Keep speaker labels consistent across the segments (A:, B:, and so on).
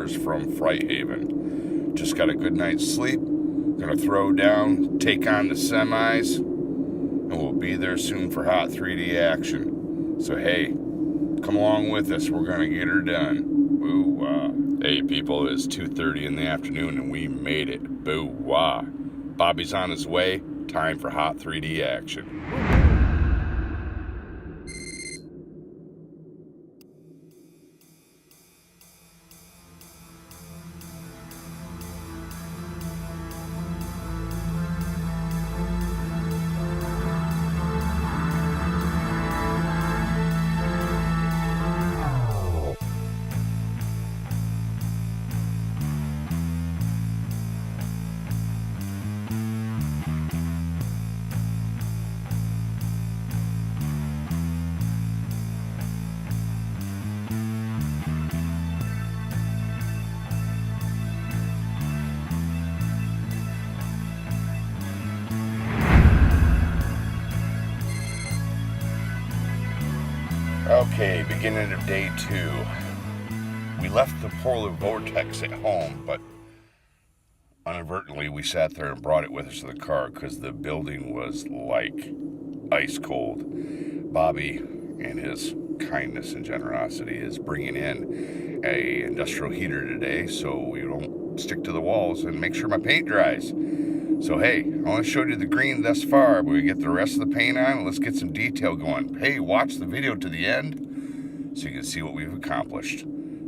A: hours from Fright-Haven. Just got a good night's sleep. Gonna throw down, take on the semis, and we'll be there soon for hot 3D action. So hey, come along with us. We're gonna get her done. Boo-wah. Hey people, it's 2:30 in the afternoon and we made it. Boo-wah. Bobby's on his way. Time for hot 3D action. Okay, beginning of day 2. We left the polar vortex at home, but inadvertently we sat there and brought it with us to the car because the building was like ice cold. Bobby, in his kindness and generosity, is bringing in a industrial heater today so we don't stick to the walls and make sure my paint dries. So hey, I only showed you the green thus far, but we get the rest of the paint on and let's get some detail going. Hey, watch the video to the end so you can see what we've accomplished.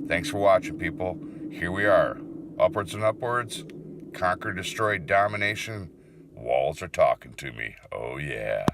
A: Thanks for watching, people. Here we are, upwards and upwards, conquer, destroy, domination. Walls are talking to me. Oh yeah.